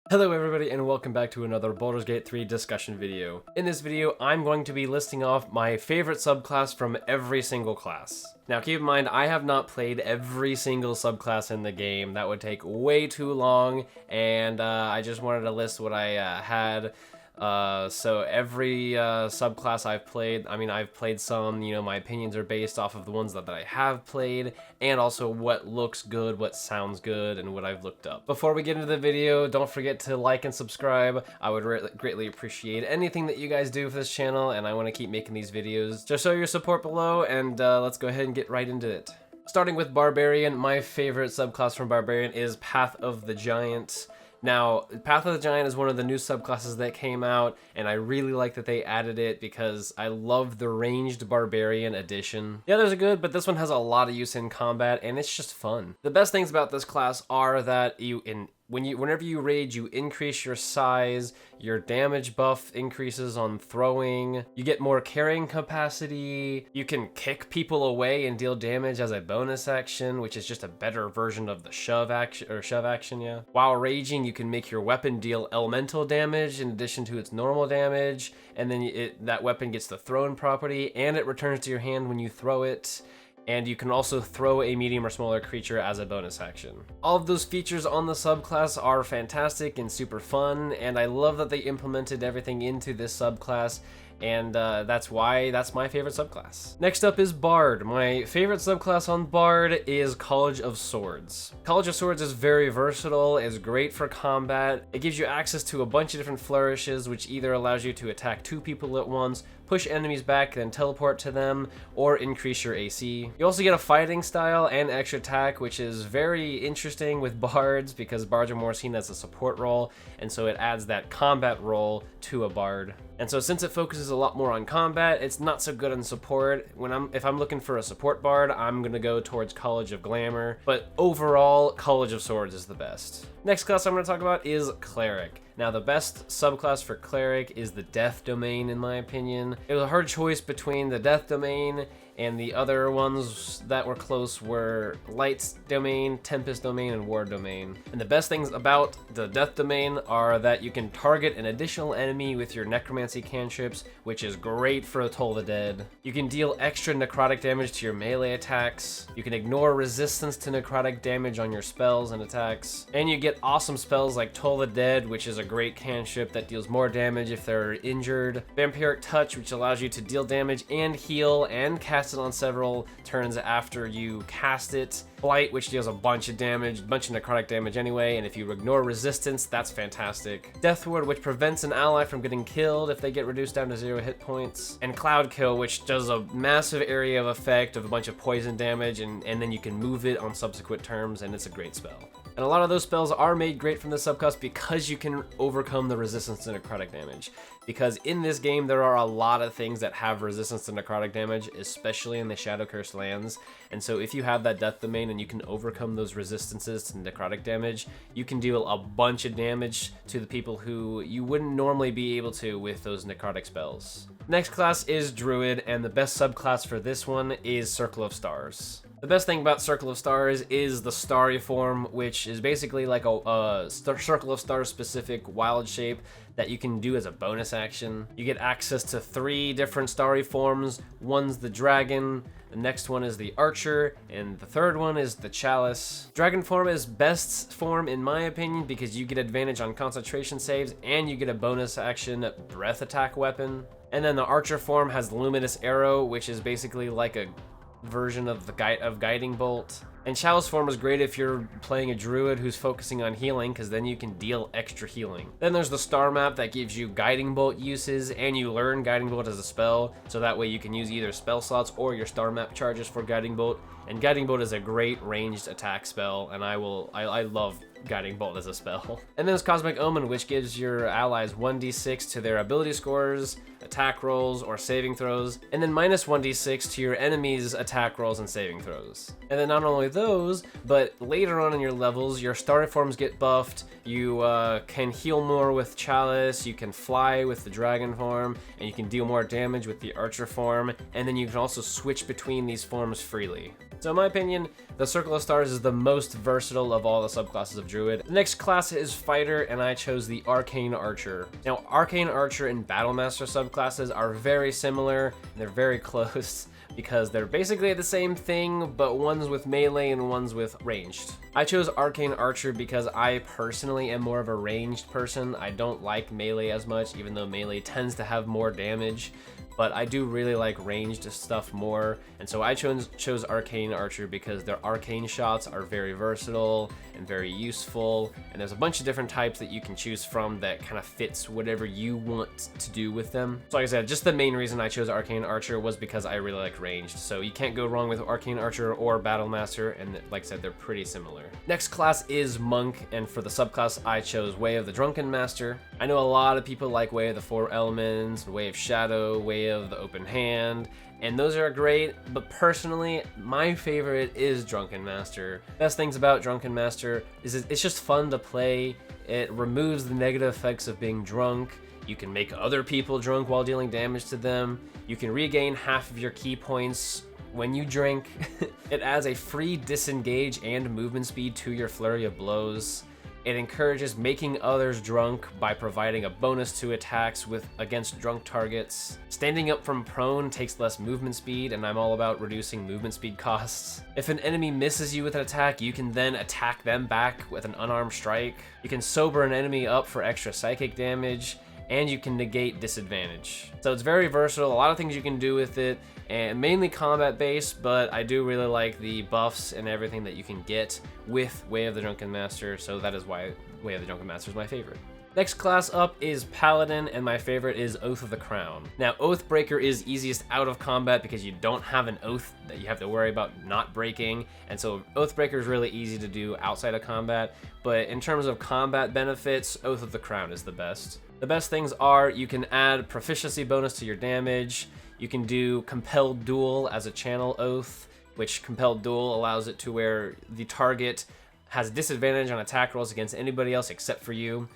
Hello everybody and welcome back to another Baldur's Gate 3 discussion video. In this video, I'm going to be listing off my favorite subclass from every single class. Now keep in mind, I have not played every single subclass in the game. That would take way too long, and I just wanted to list what I had. So every subclass I've played, I've played some, my opinions are based off of the ones that I have played, and also what looks good, what sounds good, and what I've looked up. Before we get into the video, don't forget to like and subscribe. I would greatly appreciate anything that you guys do for this channel, and I want to keep making these videos. Just show your support below, and let's go ahead and get right into it. Starting with Barbarian, my favorite subclass from Barbarian is Path of the Giant. Now, Path of the Giant is one of the new subclasses that came out, and I really like that they added it because I love the ranged Barbarian edition. The others are good, but this one has a lot of use in combat, and it's just fun. The best things about this class are that whenever you rage, you increase your size, your damage buff increases on throwing, you get more carrying capacity, you can kick people away and deal damage as a bonus action, which is just a better version of the shove action, yeah. While raging, you can make your weapon deal elemental damage in addition to its normal damage, and then that weapon gets the thrown property, and it returns to your hand when you throw it. And you can also throw a medium or smaller creature as a bonus action. All of those features on the subclass are fantastic and super fun, and I love that they implemented everything into this subclass, and that's my favorite subclass. Next up is Bard. My favorite subclass on Bard is College of Swords. College of Swords is very versatile, is great for combat. It gives you access to a bunch of different flourishes, which either allows you to attack 2 people at once, push enemies back, then teleport to them, or increase your AC. You also get a fighting style and extra attack, which is very interesting with bards because bards are more seen as a support role, and so it adds that combat role to a bard. And so since it focuses a lot more on combat, it's not so good on support. If I'm looking for a support bard, I'm gonna go towards College of Glamour, but overall, College of Swords is the best. Next class I'm gonna talk about is Cleric. Now, the best subclass for Cleric is the Death Domain, in my opinion. It was a hard choice between the Death Domain and the other ones that were close were Light Domain, Tempest Domain, and War Domain. And the best things about the Death Domain are that you can target an additional enemy with your Necromancy cantrips, which is great for Toll the Dead. You can deal extra necrotic damage to your melee attacks. You can ignore resistance to necrotic damage on your spells and attacks. And you get awesome spells like Toll the Dead, which is a great cantrip that deals more damage if they're injured. Vampiric Touch, which allows you to deal damage and heal and cast it on several turns after you cast it. Blight, which deals a bunch of damage, a bunch of necrotic damage anyway, and if you ignore resistance, that's fantastic. Death Ward, which prevents an ally from getting killed if they get reduced down to 0 hit points. And Cloud Kill, which does a massive area of effect of a bunch of poison damage, and then you can move it on subsequent turns, and it's a great spell. And a lot of those spells are made great from this subclass because you can overcome the resistance to necrotic damage. Because in this game, there are a lot of things that have resistance to necrotic damage, especially in the Shadow Cursed lands. And so if you have that Death Domain and you can overcome those resistances to necrotic damage, you can deal a bunch of damage to the people who you wouldn't normally be able to with those necrotic spells. Next class is Druid, and the best subclass for this one is Circle of Stars. The best thing about Circle of Stars is the Starry form, which is basically like a Circle of Stars specific wild shape that you can do as a bonus action. You get access to 3 different Starry forms. One's the Dragon, the next one is the Archer, and the third one is the Chalice. Dragon form is best form in my opinion because you get advantage on concentration saves and you get a bonus action breath attack weapon. And then the Archer form has Luminous Arrow, which is basically like a version of the Guiding Bolt. And Chalice form is great if you're playing a Druid who's focusing on healing, because then you can deal extra healing. Then there's the Star Map that gives you Guiding Bolt uses, and you learn Guiding Bolt as a spell, so that way you can use either spell slots or your Star Map charges for Guiding Bolt. And Guiding Bolt is a great ranged attack spell, and I love Guiding Bolt as a spell. And then there's Cosmic Omen, which gives your allies 1d6 to their ability scores, attack rolls, or saving throws, and then minus 1d6 to your enemies' attack rolls and saving throws. And then not only those, but later on in your levels, your starter forms get buffed, you can heal more with Chalice, you can fly with the Dragon form, and you can deal more damage with the Archer form, and then you can also switch between these forms freely. So in my opinion, the Circle of Stars is the most versatile of all the subclasses of Druid. The next class is Fighter, and I chose the Arcane Archer. Now, Arcane Archer and Battlemaster subclasses are very similar, and they're very close, because they're basically the same thing, but one's with melee and one's with ranged. I chose Arcane Archer because I personally am more of a ranged person. I don't like melee as much, even though melee tends to have more damage, but I do really like ranged stuff more, and so I chose Arcane Archer because their arcane shots are very versatile and very useful, and there's a bunch of different types that you can choose from that kind of fits whatever you want to do with them. So like I said, just the main reason I chose Arcane Archer was because I really like ranged, so you can't go wrong with Arcane Archer or Battlemaster, and like I said, they're pretty similar. Next class is Monk, and for the subclass I chose Way of the Drunken Master. I know a lot of people like Way of the Four Elements, Way of Shadow, Way of the Open Hand, and those are great, but personally, my favorite is Drunken Master. Best things about Drunken Master is it's just fun to play. It removes the negative effects of being drunk. You can make other people drunk while dealing damage to them. You can regain half of your key points when you drink. It adds a free disengage and movement speed to your flurry of blows. It encourages making others drunk by providing a bonus to attacks against drunk targets. Standing up from prone takes less movement speed, and I'm all about reducing movement speed costs. If an enemy misses you with an attack, you can then attack them back with an unarmed strike. You can sober an enemy up for extra psychic damage, and you can negate disadvantage. So it's very versatile, a lot of things you can do with it, and mainly combat based, but I do really like the buffs and everything that you can get with Way of the Drunken Master, so that is why Way of the Drunken Master is my favorite. Next class up is Paladin, and my favorite is Oath of the Crown. Now, Oathbreaker is easiest out of combat because you don't have an oath that you have to worry about not breaking, and so Oathbreaker is really easy to do outside of combat, but in terms of combat benefits, Oath of the Crown is the best. The best things are you can add proficiency bonus to your damage, you can do Compelled Duel as a channel oath, which Compelled Duel allows it to where the target has disadvantage on attack rolls against anybody else except for you,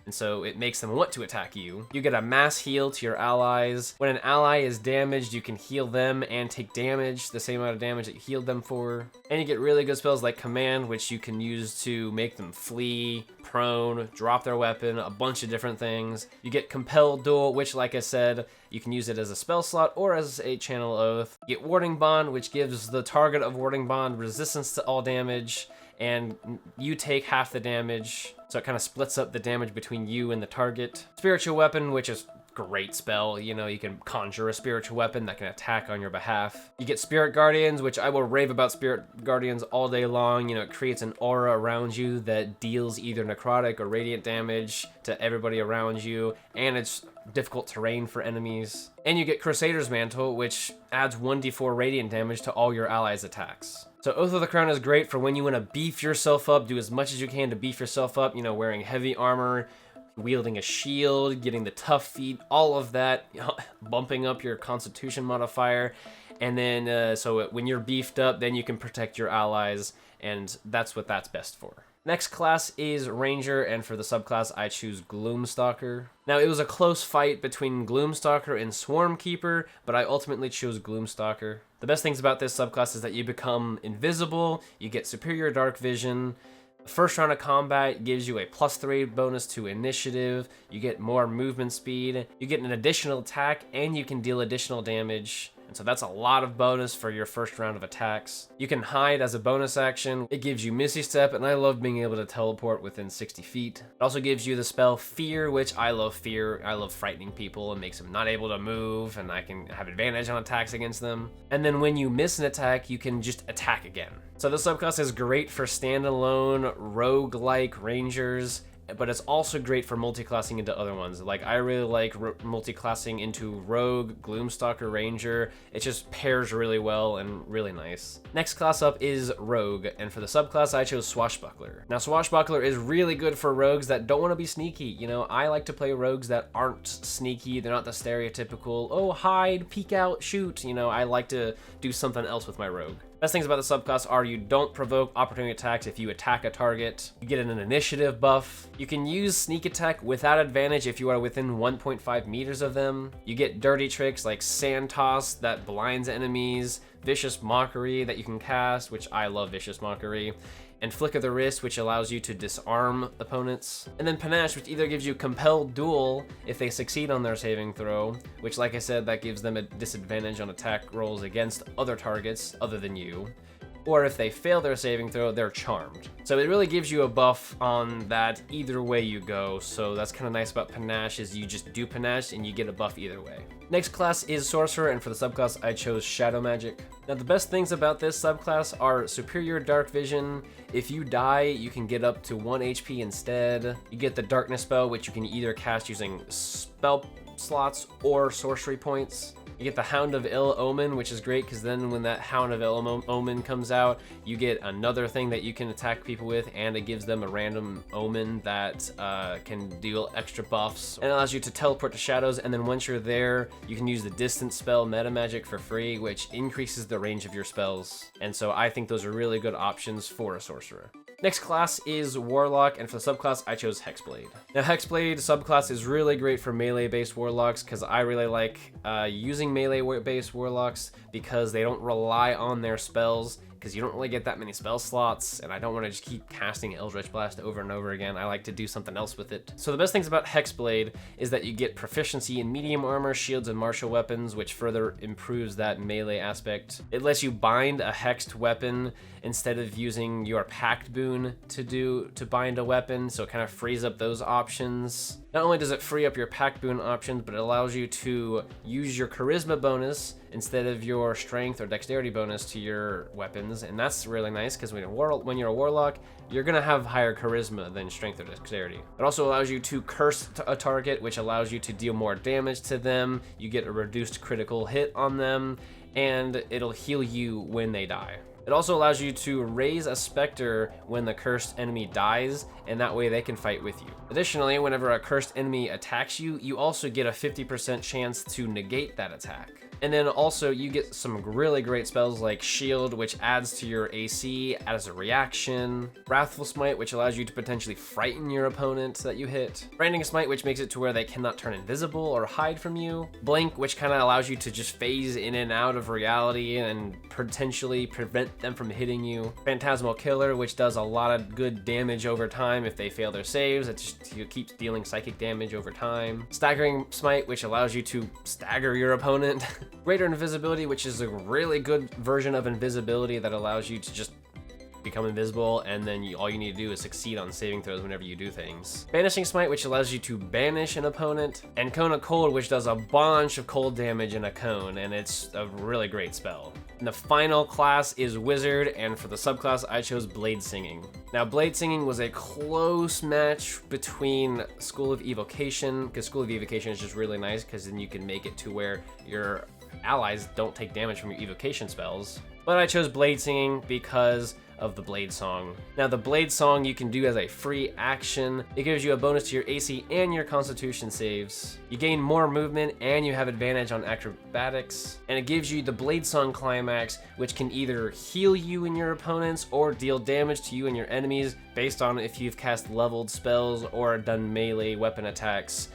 and so it makes them want to attack you. You get a mass heal to your allies. When an ally is damaged, you can heal them and take damage, the same amount of damage that you healed them for. And you get really good spells like Command, which you can use to make them flee, prone, drop their weapon, a bunch of different things. You get Compelled Duel, which, like I said, you can use it as a spell slot or as a channel oath. You get Warding Bond, which gives the target of Warding Bond resistance to all damage, and you take half the damage, so it kind of splits up the damage between you and the target. Spiritual Weapon, which is great spell. You know, you can conjure a spiritual weapon that can attack on your behalf. You get Spirit Guardians, which I will rave about Spirit Guardians all day long. You know, it creates an aura around you that deals either necrotic or radiant damage to everybody around you, and it's difficult terrain for enemies. And you get Crusader's Mantle, which adds 1d4 radiant damage to all your allies' attacks. So Oath of the Crown is great for when you want to beef yourself up, do as much as you can to beef yourself up, you know, wearing heavy armor, wielding a shield, getting the tough feat, all of that, bumping up your constitution modifier, and then so when you're beefed up, then you can protect your allies, and that's what that's best for. Next class is Ranger, and for the subclass I choose Gloomstalker. Now, it was a close fight between Gloomstalker and Swarmkeeper, but I ultimately chose Gloomstalker. The best things about this subclass is that you become invisible, you get superior dark vision, the first round of combat gives you a +3 bonus to initiative, you get more movement speed, you get an additional attack, and you can deal additional damage. And so that's a lot of bonus for your first round of attacks. You can hide as a bonus action. It gives you Misty Step, and I love being able to teleport within 60 feet. It also gives you the spell Fear, which I love Fear. I love frightening people. It makes them not able to move, and I can have advantage on attacks against them. And then when you miss an attack, you can just attack again. So this subclass is great for standalone, rogue-like rangers, but it's also great for multi-classing into other ones. Like, I really like multi-classing into Rogue, Gloomstalker, Ranger. It just pairs really well and really nice. Next class up is Rogue, and for the subclass I chose Swashbuckler. Now, Swashbuckler is really good for rogues that don't want to be sneaky. You know, I like to play rogues that aren't sneaky. They're not the stereotypical, oh, hide, peek out, shoot. You know, I like to do something else with my rogue. Best things about the subclass are you don't provoke opportunity attacks if you attack a target. You get an initiative buff. You can use sneak attack without advantage if you are within 1.5 meters of them. You get dirty tricks like sand toss that blinds enemies, vicious mockery that you can cast, which I love vicious mockery, and flick of the wrist, which allows you to disarm opponents. And then panache, which either gives you compelled duel if they succeed on their saving throw, which, like I said, that gives them a disadvantage on attack rolls against other targets other than you, or if they fail their saving throw, they're charmed. So it really gives you a buff on that either way you go. So that's kind of nice about panache, is you just do panache and you get a buff either way. Next class is Sorcerer, and for the subclass I chose Shadow Magic. Now the best things about this subclass are superior dark vision. If you die, you can get up to 1 HP instead. You get the darkness spell, which you can either cast using spell slots or sorcery points. You get the Hound of Ill Omen, which is great because then when that Hound of Ill Omen comes out, you get another thing that you can attack people with, and it gives them a random omen that can deal extra buffs and allows you to teleport to shadows. And then once you're there, you can use the distance spell Meta Magic for free, which increases the range of your spells. And so I think those are really good options for a sorcerer. Next class is Warlock, and for the subclass, I chose Hexblade. Now, Hexblade subclass is really great for melee-based Warlocks because I really like using melee-based Warlocks because they don't rely on their spells, because you don't really get that many spell slots, and I don't want to just keep casting Eldritch Blast over and over again. I like to do something else with it. So the best things about Hexblade is that you get proficiency in medium armor, shields, and martial weapons, which further improves that melee aspect. It lets you bind a hexed weapon instead of using your pact boon to bind a weapon, so it kind of frees up those options. Not only does it free up your pact boon options, but it allows you to use your charisma bonus instead of your strength or dexterity bonus to your weapons, and that's really nice because when you're a warlock, you're gonna have higher charisma than strength or dexterity. It also allows you to curse a target, which allows you to deal more damage to them. You get a reduced critical hit on them, and it'll heal you when they die. It also allows you to raise a specter when the cursed enemy dies, and that way they can fight with you. Additionally, whenever a cursed enemy attacks you, you also get a 50% chance to negate that attack. And then also you get some really great spells like Shield, which adds to your AC as a reaction. Wrathful Smite, which allows you to potentially frighten your opponent that you hit. Branding Smite, which makes it to where they cannot turn invisible or hide from you. Blink, which kind of allows you to just phase in and out of reality and potentially prevent them from hitting you. Phantasmal Killer, which does a lot of good damage over time if they fail their saves. It just keeps dealing psychic damage over time. Staggering Smite, which allows you to stagger your opponent. Greater Invisibility, which is a really good version of invisibility that allows you to just become invisible, and then all you need to do is succeed on saving throws whenever you do things. Banishing Smite, which allows you to banish an opponent. And Cone of Cold, which does a bunch of cold damage in a cone, and it's a really great spell. And the final class is Wizard, and for the subclass, I chose Blade Singing. Now, Blade Singing was a close match between School of Evocation, because School of Evocation is just really nice, because then you can make it to where your allies don't take damage from your evocation spells. But I chose Blade Singing because of the Blade Song. Now, the Blade Song you can do as a free action. It gives you a bonus to your AC and your Constitution saves. You gain more movement and you have advantage on acrobatics. And it gives you the Blade Song Climax, which can either heal you and your opponents or deal damage to you and your enemies based on if you've cast leveled spells or done melee weapon attacks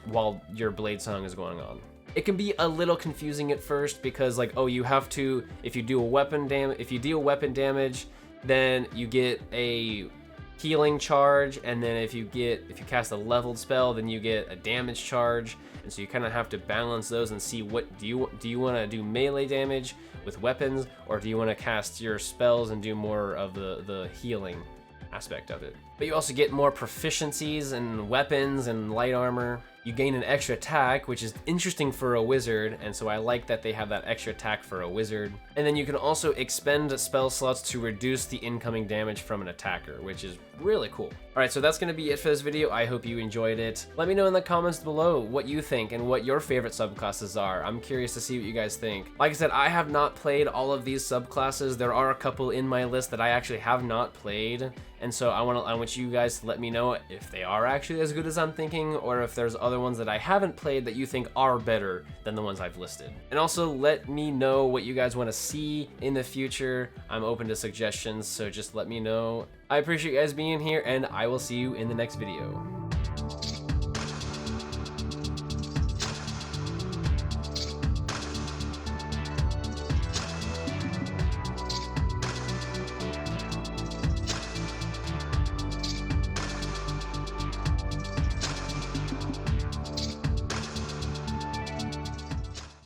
while your Blade Song is going on. It can be a little confusing at first because, like, oh, you have to, if you deal weapon damage, then you get a healing charge, and then if you cast a leveled spell, then you get a damage charge, and so you kind of have to balance those and see what do you want to do melee damage with weapons, or do you want to cast your spells and do more of the healing aspect of it. But you also get more proficiencies in weapons and light armor. You gain an extra attack, which is interesting for a wizard, and so I like that they have that extra attack for a wizard. And then you can also expend spell slots to reduce the incoming damage from an attacker, which is really cool. Alright, so that's going to be it for this video. I hope you enjoyed it. Let me know in the comments below what you think and what your favorite subclasses are. I'm curious to see what you guys think. Like I said, I have not played all of these subclasses. There are a couple in my list that I actually have not played, and so I want want you guys to let me know if they are actually as good as I'm thinking, or if there's other ones that I haven't played that you think are better than the ones I've listed. And also let me know what you guys want to see in the future. I'm open to suggestions, so just let me know. I appreciate you guys being here, and I will see you in the next video.